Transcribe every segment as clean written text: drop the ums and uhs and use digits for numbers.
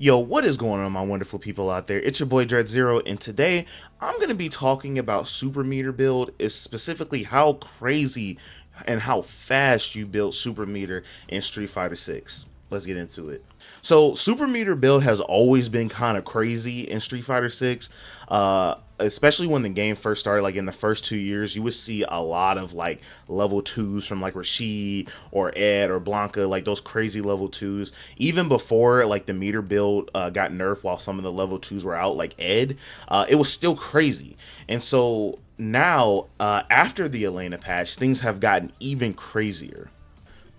Yo, what is going on, my wonderful people out there? It's your boy Dread Zero, and today I'm going to be talking about super meter build, is specifically how crazy and how fast you build super meter in Street Fighter 6. Let's get into it. So, super meter build has always been kind of crazy in Street Fighter 6. Especially when the game first started, like in the first 2 years, you would see a lot of like level twos from like Rashid or Ed or Blanca, like those crazy level twos. Even before like the meter build got nerfed while some of the level twos were out, like Ed, it was still crazy. And so now, after the Elena patch, things have gotten even crazier.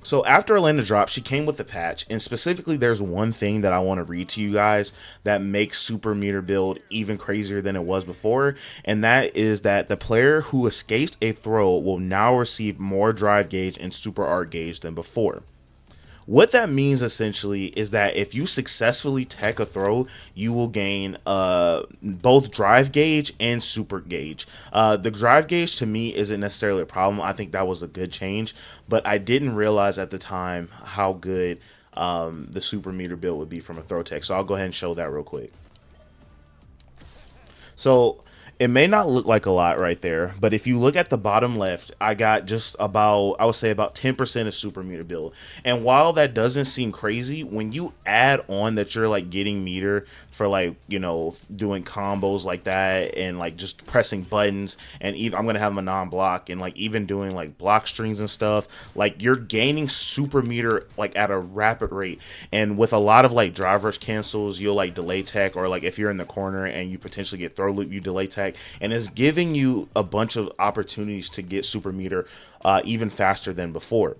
So after Elena dropped, she came with a patch, and specifically, there's one thing that I want to read to you guys that makes Super Meter Build even crazier than it was before, and that is that the player who escapes a throw will now receive more drive gauge and super art gauge than before. What that means essentially is that if you successfully tech a throw, you will gain both drive gauge and super gauge. The drive gauge to me isn't necessarily a problem. I think that was a good change, but I didn't realize at the time how good the super meter build would be from a throw tech. So I'll go ahead and show that real quick. So it may not look like a lot right there, but if you look at the bottom left, I got just about, I would say about 10% of super meter build. And while that doesn't seem crazy, when you add on that you're like getting meter for like, doing combos like that and like just pressing buttons, and even I'm going to have a non-block and like even doing like block strings and stuff, like you're gaining super meter like at a rapid rate. And with a lot of like drive rush cancels, you'll like delay tech, or like if you're in the corner and you potentially get throw loop, you delay tech, and it's giving you a bunch of opportunities to get super meter even faster than before.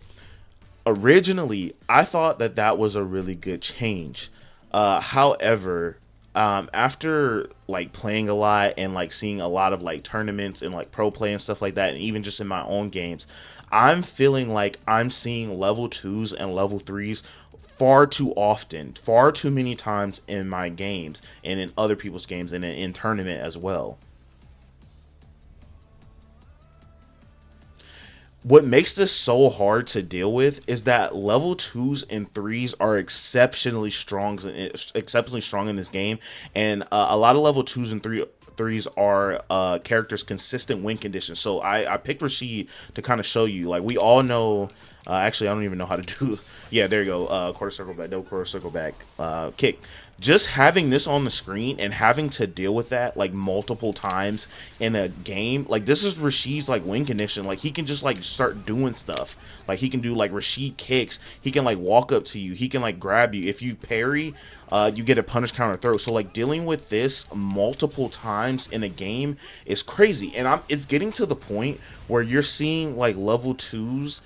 Originally, I thought that that was a really good change. However, after like playing a lot and like seeing a lot of like tournaments and like pro play and stuff like that, and even just in my own games, I'm feeling like I'm seeing level twos and level threes far too often, far too many times in my games and in other people's games and in tournament as well. What makes this so hard to deal with is that level twos and threes are exceptionally strong in this game, and a lot of level twos and threes are characters consistent win conditions. So I picked Rashid to kind of show you. Like we all know, actually I don't even know how to do. Yeah, there you go. Quarter circle back, no quarter circle back, kick. Just having this on the screen and having to deal with that like multiple times in a game, like this is Rashid's like win condition. Like he can just like start doing stuff. Like he can do like Rashid kicks. He can like walk up to you. He can like grab you. If you parry, you get a punish counter throw. So like dealing with this multiple times in a game is crazy, and it's getting to the point where you're seeing like level twos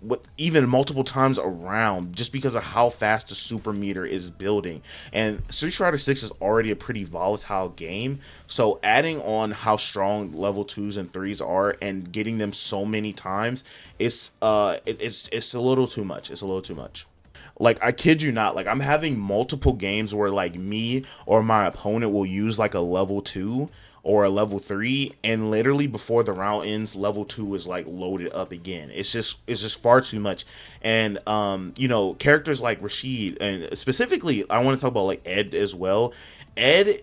with even multiple times around, just because of how fast the super meter is building. And Street Fighter 6 is already a pretty volatile game, so adding on how strong level 2s and 3s are and getting them so many times, it's a little too much. It's a little too much. Like I kid you not, like I'm having multiple games where like me or my opponent will use like a level 2 or a level 3, and literally before the round ends, level 2 is like loaded up again. It's just far too much. And characters like Rashid, and specifically I want to talk about like Ed as well. Ed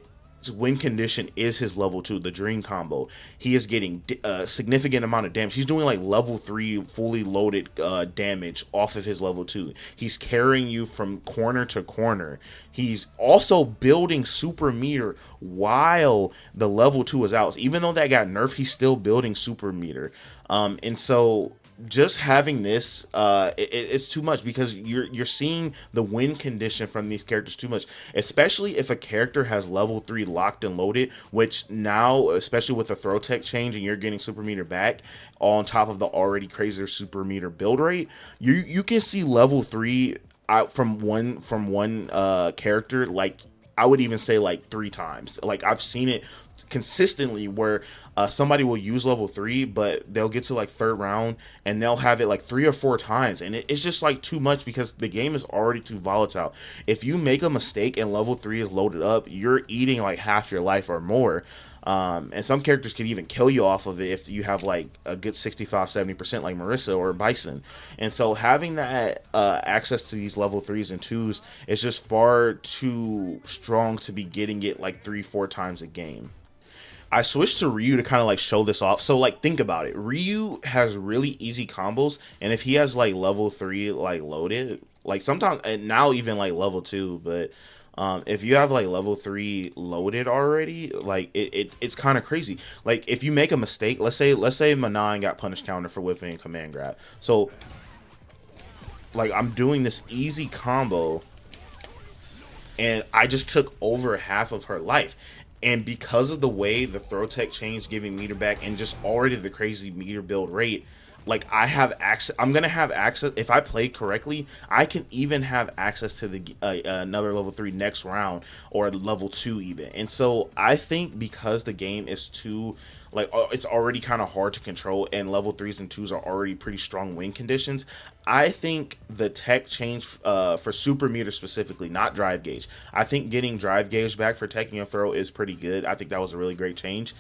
win condition is his level 2, the dream combo. He is getting a significant amount of damage. He's doing like level 3 fully loaded damage off of his level 2. He's carrying you from corner to corner. He's also building super meter while the level 2 is out. Even though that got nerfed, he's still building super meter. And so just having this, it's too much, because you're seeing the win condition from these characters too much, especially if a character has level 3 locked and loaded, which now, especially with the throw tech change and you're getting super meter back on top of the already crazier super meter build rate, you can see level 3 out from one character, like I would even say like 3 times. Like I've seen it consistently where somebody will use level 3, but they'll get to like third round and they'll have it like 3 or 4 times, and it's just like too much because the game is already too volatile. If you make a mistake and level 3 is loaded up, you're eating like half your life or more. And some characters can even kill you off of it if you have like a good 65-70% like Marissa or Bison. And so having that access to these level 3s and 2s is just far too strong to be getting it like 3-4 times a game. I switched to Ryu to kind of like show this off. So like think about it. Ryu has really easy combos, and if he has like level 3 like loaded, like sometimes, and now even like level 2, but if you have like level 3 loaded already, like it's kind of crazy. Like if you make a mistake, let's say Manan got punish counter for whipping and command grab. So like I'm doing this easy combo and I just took over half of her life. And because of the way the throw tech changed, giving meter back, and just already the crazy meter build rate, like I have access. I'm gonna have access if I play correctly. I can even have access to the another level 3 next round or level 2 even. And so I think because the game is too like it's already kind of hard to control, and level 3s and 2s are already pretty strong win conditions. I think the tech change for super meter specifically, not drive gauge. I think getting drive gauge back for teching a throw is pretty good. I think that was a really great change.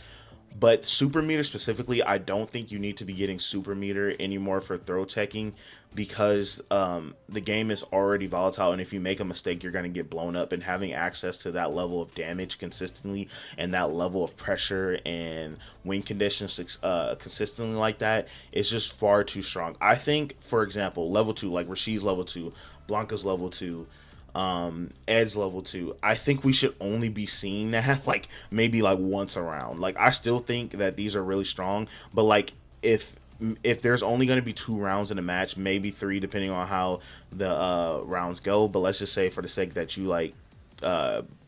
But super meter specifically, I don't think you need to be getting super meter anymore for throw teching, because the game is already volatile, and if you make a mistake, you're going to get blown up. And having access to that level of damage consistently, and that level of pressure and win conditions consistently like that, is just far too strong. I think, for example, level 2, like Rashid's level 2, Blanca's level 2, Ed's level 2, I think we should only be seeing that like maybe like once around. Like I still think that these are really strong, but like if there's only going to be 2 rounds in a match, maybe 3 depending on how the rounds go, but let's just say for the sake that you like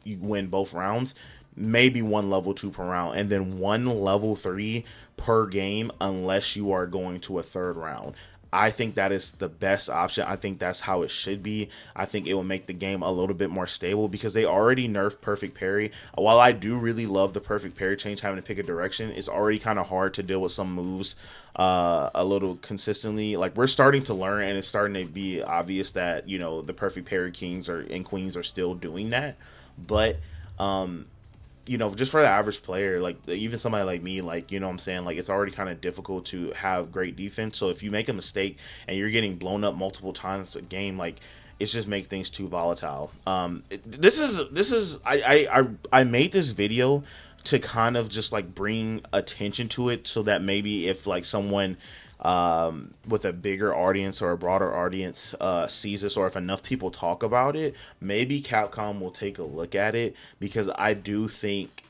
you win both rounds, maybe 1 level 2 per round, and then 1 level 3 per game unless you are going to a third round. I think that is the best option. I think that's how it should be. I think it will make the game a little bit more stable because they already nerfed perfect parry. While I do really love the perfect parry change, having to pick a direction, it's already kind of hard to deal with some moves a little consistently. Like we're starting to learn, and it's starting to be obvious that the perfect parry kings and queens are still doing that, but just for the average player, like even somebody like me, like, what I'm saying, like it's already kind of difficult to have great defense. So if you make a mistake and you're getting blown up multiple times a game, like it's just make things too volatile. This is I made this video to kind of just like bring attention to it, so that maybe if like someone with a bigger audience or a broader audience sees this, or if enough people talk about it, maybe Capcom will take a look at it, because I do think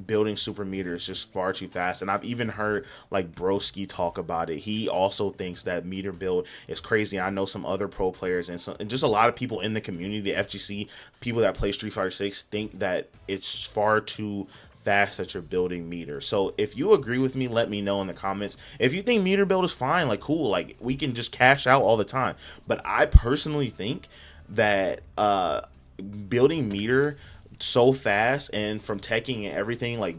building super meter is just far too fast. And I've even heard like Broski talk about it. He also thinks that meter build is crazy. I know some other pro players and just a lot of people in the community, the FGC people that play Street Fighter 6, think that it's far too fast that you're building meter. So if you agree with me, let me know in the comments. If you think meter build is fine, like cool, like we can just cash out all the time. But I personally think that building meter so fast, and from teching and everything, like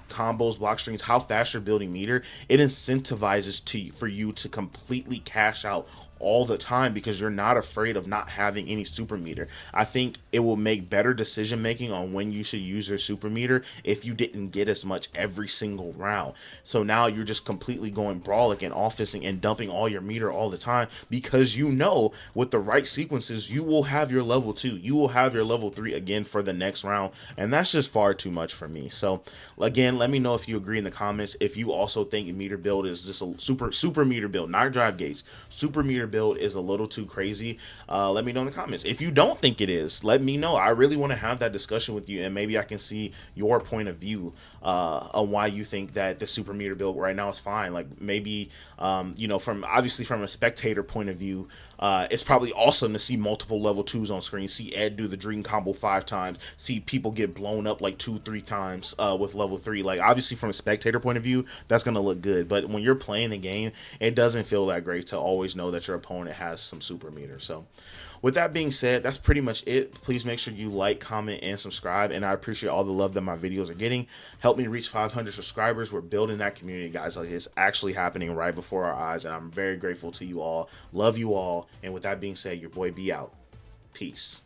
combos, block strings, how fast you're building meter, it incentivizes for you to completely cash out all the time, because you're not afraid of not having any super meter. I think it will make better decision making on when you should use your super meter if you didn't get as much every single round. So now you're just completely going brawling and offensive and dumping all your meter all the time, because with the right sequences you will have your level 2, you will have your level 3 again for the next round, and that's just far too much for me. So again, let me know if you agree in the comments. If you also think meter build is just a super meter build, not drive gates, super meter build is a little too crazy, let me know in the comments. If you don't think it is, let me know. I really want to have that discussion with you, and maybe I can see your point of view on why you think that the super meter build right now is fine. Like maybe from a spectator point of view, it's probably awesome to see multiple level 2s on screen, see Ed do the dream combo 5 times, see people get blown up like 2-3 times with level 3. Like obviously from a spectator point of view, that's gonna look good, but when you're playing the game, it doesn't feel that great to always know that your opponent has some super meter. So with that being said, that's pretty much it. Please make sure you like, comment, and subscribe. And I appreciate all the love that my videos are getting. Help me reach 500 subscribers. We're building that community, guys. Like, it's actually happening right before our eyes, and I'm very grateful to you all. Love you all. And with that being said, your boy B out. Peace.